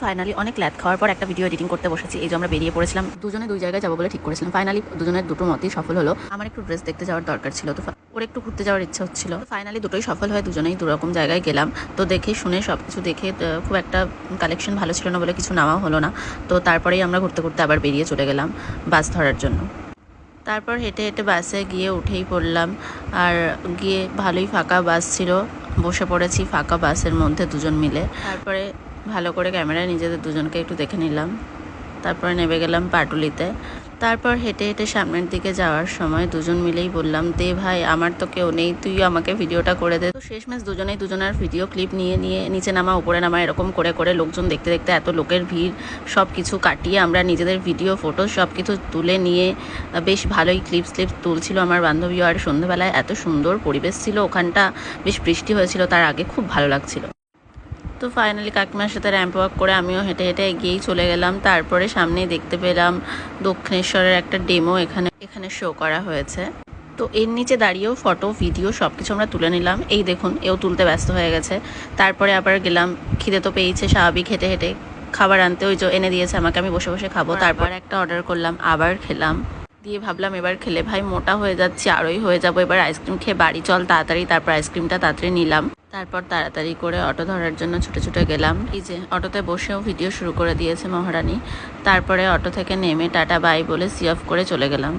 Finally অনেক ল্যাদ খাওয়ার পর একটা ভিডিও এডিটিং করতে বসেছি। এই যে আমরা বেরিয়ে পড়েছিলাম, দুজনে দুই জায়গায় যাবো বলে ঠিক করেছিলাম। ফাইনালি দুজনের দুটো মতই সফল হলো। আমার একটু ড্রেস দেখতে যাওয়ার দরকার ছিল, তো ওর একটু ঘুরতে যাওয়ার ইচ্ছা হচ্ছিল। ফাইনালি দুটোই সফল হয়ে দুজনেই দুরকম জায়গায় গেলাম। তো দেখে শুনে সব কিছু দেখে খুব একটা কালেকশন ভালো ছিল না বলে কিছু নেওয়া হলো না। তো তারপরেই আমরা ঘুরতে ঘুরতে আবার বেরিয়ে চলে গেলাম বাস ধরার জন্য। তারপর হেঁটে হেঁটে বাসে গিয়ে উঠেই পড়লাম। আর গিয়ে ভালোই ফাঁকা বাস ছিল, বসে পড়েছি ফাঁকা বাসের মধ্যে দুজন মিলে। তারপরে ভালো করে ক্যামেরায় নিজেদের দুজনকে একটু দেখে নিলাম। তারপরে নেমে গেলাম পাটুলিতে। তারপর হেঁটে হেঁটে সামনের দিকে যাওয়ার সময় দুজন মিলেই বললাম, দে ভাই, আমার তো কেউ নেই, তুই আমাকে ভিডিওটা করে দে। তো শেষমেশ দুজনেই দুজনের ভিডিও ক্লিপ নিয়ে নিচে নামা উপরে নামা এরকম করে করে লোকজন দেখতে দেখতে এত লোকের ভিড় সব কিছু কাটিয়ে আমরা নিজেদের ভিডিও ফটো সব কিছু তুলে নিয়ে বেশ ভালোই ক্লিপস তুলছিল আমার বান্ধবীও। আর সন্ধ্যেবেলায় এত সুন্দর পরিবেশ ছিল, ওখানটা বেশ বৃষ্টি হয়েছিল তার আগে, খুব ভালো লাগছিল। তো ফাইনালি কাকিমার সাথে র্যাম্প ওয়াক করে আমিও হেঁটে হেঁটে এগিয়েই চলে গেলাম। তারপরে সামনেই দেখতে পেলাম দক্ষিণেশ্বরের একটা ডেমো এখানে শো করা হয়েছে। তো এর নিচে দাঁড়িয়েও ফটো ভিডিও সব কিছু আমরা তুলে নিলাম। এই দেখুন, এও তুলতে ব্যস্ত হয়ে গেছে। তারপরে আবার গেলাম, খিদে তো পেয়েছে স্বাভাবিক, হেঁটে হেঁটে খাবার আনতে ওই যে এনে দিয়েছে আমাকে, আমি বসে বসে খাবো। তারপর একটা অর্ডার করলাম, আবার খেলাম। দিয়ে ভাবলাম এবার খেলে ভাই মোটা হয়ে যাচ্ছি, আরোই হয়ে যাবো, এবার আইসক্রিম খেয়ে বাড়ি চল তাড়াতাড়ি। তারপর আইসক্রিমটা তাড়াতাড়ি নিলাম। তারপর তাড়াতাড়ি করে অটো ধরার জন্য ছুটে ছুটে গেলাম। এই যে অটোতে বসেও ভিডিও শুরু করে দিয়েছে মহারানী। তারপরে অটো থেকে নেমে টাটা বাই বলে সি অফ করে চলে গেলাম।